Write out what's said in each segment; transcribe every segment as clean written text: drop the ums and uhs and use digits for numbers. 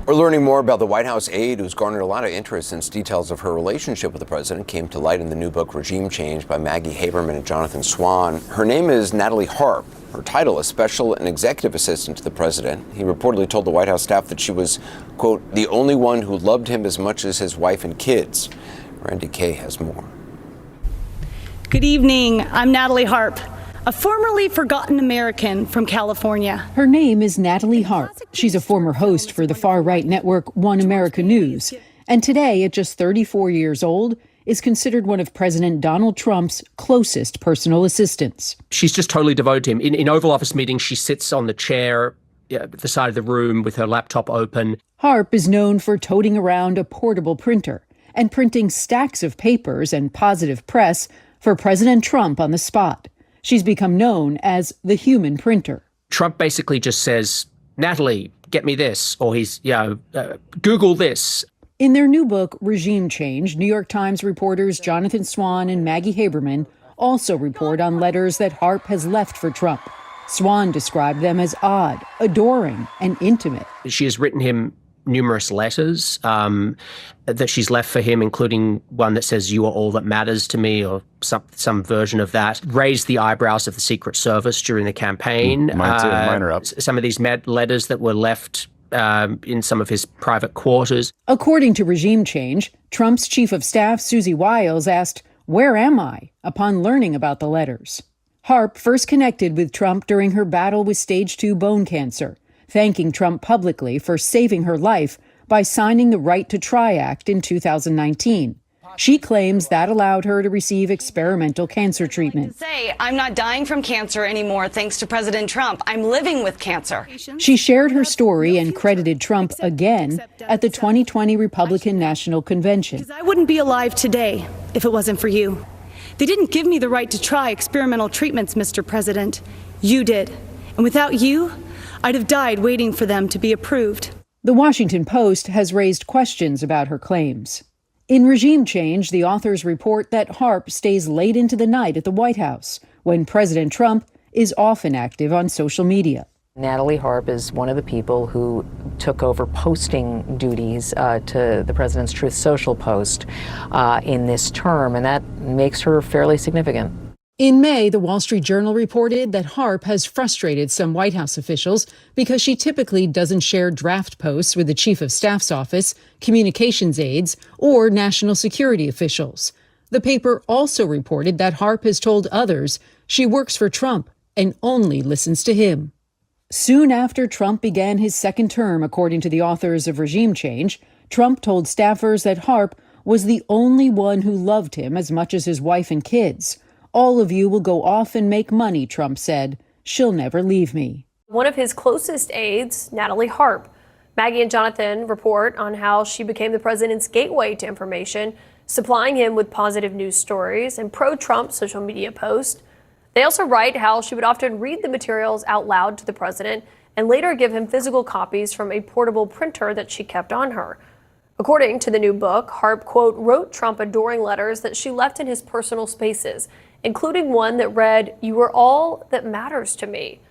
We're learning more about the White House aide who's garnered a lot of interest since details of her relationship with the president came to light in the new book Regime Change by Maggie Haberman and Jonathan Swan. Her name is Natalie Harp. Her title is Special and Executive Assistant to the President. He reportedly told the White House staff that she was, quote, the only one who loved him as much as his wife and kids. Randy Kay has more. Good evening. I'm Natalie Harp, a formerly forgotten American from California. Her name is Natalie Harp. She's a former host for the far-right network One America News. And today, at just 34 years old, is considered one of President Donald Trump's closest personal assistants. She's just totally devoted to him. In Oval Office meetings, she sits on the chair at the side of the room with her laptop open. Harp is known for toting around a portable printer and printing stacks of papers and positive press for President Trump on the spot. She's become known as the human printer. Trump basically just says, Natalie, get me this, or he's, Google this. In their new book, Regime Change, New York Times reporters Jonathan Swan and Maggie Haberman also report on letters that Harp has left for Trump. Swan described them as odd, adoring, and intimate. She has written him numerous letters that she's left for him, including one that says, you are all that matters to me, or some version of that. Raised the eyebrows of the Secret Service during the campaign. Mine too. Mine are up. Some of these letters that were left in some of his private quarters. According to Regime Change, Trump's chief of staff, Susie Wiles, asked, "Where am I?" upon learning about the letters. Harp first connected with Trump during her battle with stage 2 bone cancer, thanking Trump publicly for saving her life by signing the Right to Try Act in 2019. She claims that allowed her to receive experimental cancer treatment. I'm not dying from cancer anymore thanks to President Trump. I'm living with cancer. She shared her story and credited Trump again at the 2020 Republican National Convention. Because I wouldn't be alive today if it wasn't for you. They didn't give me the right to try experimental treatments, Mr. President. You did. And without you, I'd have died waiting for them to be approved. The Washington Post has raised questions about her claims. In Regime Change, the authors report that Harp stays late into the night at the White House, when President Trump is often active on social media. Natalie Harp is one of the people who took over posting duties to the president's Truth Social post in this term, and that makes her fairly significant. In May, the Wall Street Journal reported that Harp has frustrated some White House officials because she typically doesn't share draft posts with the Chief of Staff's office, communications aides, or national security officials. The paper also reported that Harp has told others she works for Trump and only listens to him. Soon after Trump began his second term, according to the authors of Regime Change, Trump told staffers that Harp was the only one who loved him as much as his wife and kids. All of you will go off and make money, Trump said. She'll never leave me. One of his closest aides, Natalie Harp. Maggie and Jonathan report on how she became the president's gateway to information, supplying him with positive news stories and pro-Trump social media posts. They also write how she would often read the materials out loud to the president and later give him physical copies from a portable printer that she kept on her. According to the new book, Harp, quote, wrote Trump adoring letters that she left in his personal spaces, including one that read, "You are all that matters to me."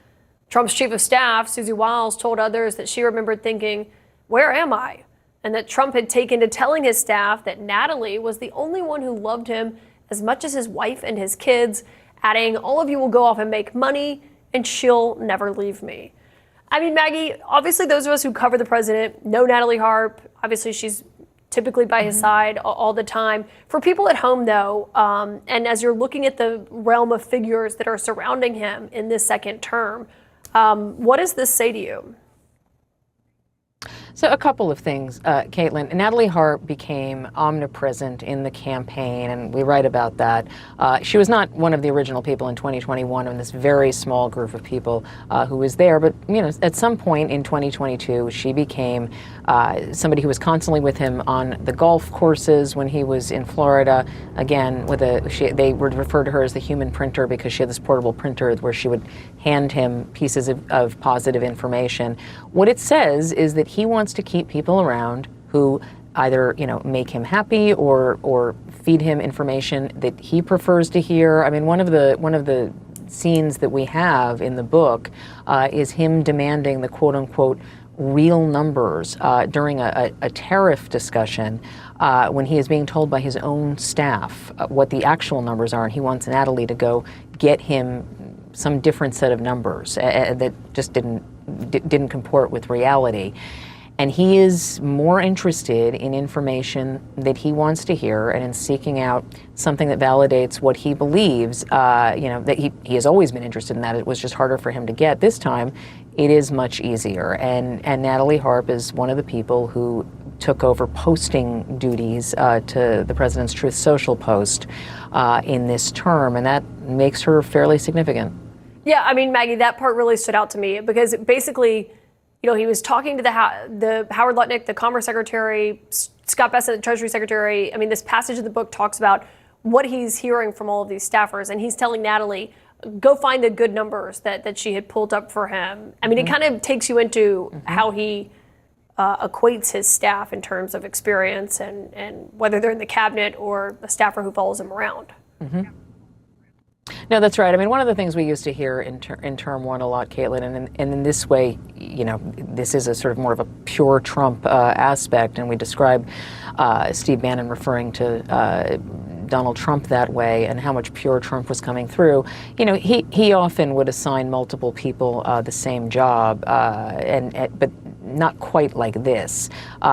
Trump's chief of staff, Susie Wiles, told others that she remembered thinking, "Where am I?" And that Trump had taken to telling his staff that Natalie was the only one who loved him as much as his wife and his kids, adding, "All of you will go off and make money, and she'll never leave me." I mean, Maggie, obviously those of us who cover the president know Natalie Harp. Obviously, she's typically by his side all the time. For people at home, though, and as you're looking at the realm of figures that are surrounding him in this second term, what does this say to you? So a couple of things, Caitlin. Natalie Harp became omnipresent in the campaign, and we write about that. She was not one of the original people in 2021 in this very small group of people who was there, but at some point in 2022, she became somebody who was constantly with him on the golf courses when he was in Florida. Again, they would refer to her as the human printer because she had this portable printer where she would hand him pieces of positive information. What it says is that he wants to keep people around who either make him happy or feed him information that he prefers to hear. I mean, one of the scenes that we have in the book is him demanding the quote unquote real numbers during a tariff discussion when he is being told by his own staff what the actual numbers are, and he wants Natalie to go get him some different set of numbers that just didn't comport with reality. And he is more interested in information that he wants to hear and in seeking out something that validates what he believes, that he has always been interested in that. It was just harder for him to get. This time, it is much easier. And Natalie Harp is one of the people who took over posting duties to the president's Truth Social post in this term, and that makes her fairly significant. Yeah, I mean, Maggie, that part really stood out to me because basically, he was talking to the Howard Lutnick, the Commerce Secretary, Scott Bessent, the Treasury Secretary. I mean, this passage of the book talks about what he's hearing from all of these staffers, and he's telling Natalie, go find the good numbers that she had pulled up for him. I mean, it kind of takes you into how he equates his staff in terms of experience and whether they're in the cabinet or a staffer who follows him around. No, that's right. I mean, one of the things we used to hear in term one a lot, Caitlin, and in this way, this is a sort of more of a pure Trump aspect, and we describe Steve Bannon referring to Donald Trump that way and how much pure Trump was coming through. He often would assign multiple people the same job, but not quite like this.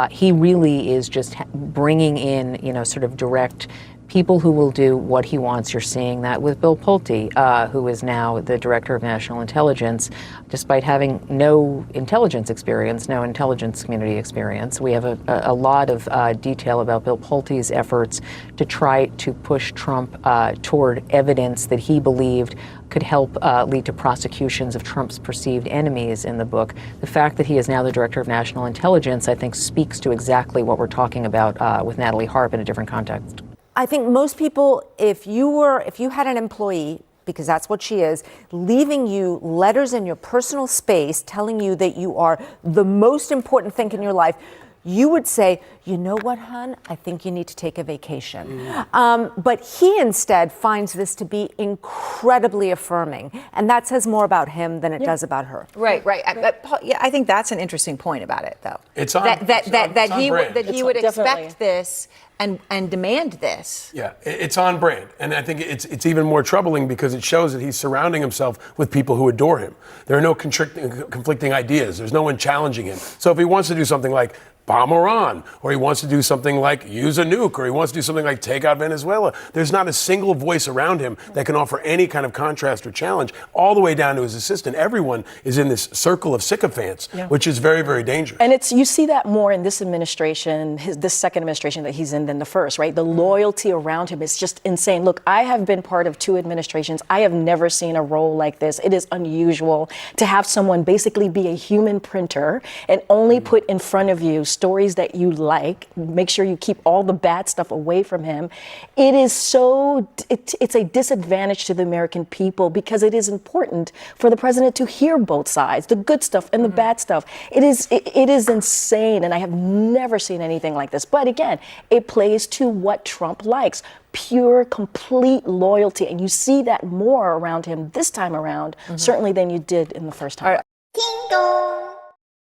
He really is just bringing in, sort of direct people who will do what he wants. You're seeing that with Bill Pulte, who is now the Director of National Intelligence, despite having no intelligence experience, no intelligence community experience. We have a lot of detail about Bill Pulte's efforts to try to push Trump toward evidence that he believed could help lead to prosecutions of Trump's perceived enemies in the book. The fact that he is now the Director of National Intelligence, I think, speaks to exactly what we're talking about with Natalie Harp in a different context. I think most people, if you had an employee, because that's what she is, leaving you letters in your personal space telling you that you are the most important thing in your life, you would say, you know what, hon, I think you need to take a vacation. But he instead finds this to be incredibly affirming. And that says more about him than it does about her. Right. I think that's an interesting point about it, though. It's on that he would definitely expect this and demand this. Yeah, it's on brand. And I think it's even more troubling because it shows that he's surrounding himself with people who adore him. There are no conflicting ideas. There's no one challenging him. So if he wants to do something like bomb Iran, or he wants to do something like use a nuke, or he wants to do something like take out Venezuela, there's not a single voice around him that can offer any kind of contrast or challenge, all the way down to his assistant. Everyone is in this circle of sycophants, which is very, very dangerous. And you see that more in this administration, this second administration that he's in than the first, right? The loyalty around him is just insane. Look, I have been part of 2 administrations. I have never seen a role like this. It is unusual to have someone basically be a human printer and only put in front of you stories that you like, make sure you keep all the bad stuff away from him. It is it's a disadvantage to the American people because it is important for the president to hear both sides, the good stuff and the bad stuff. It is insane, and I have never seen anything like this. But again, it plays to what Trump likes. Pure, complete loyalty, and you see that more around him this time around, certainly than you did in the first time. Jingle.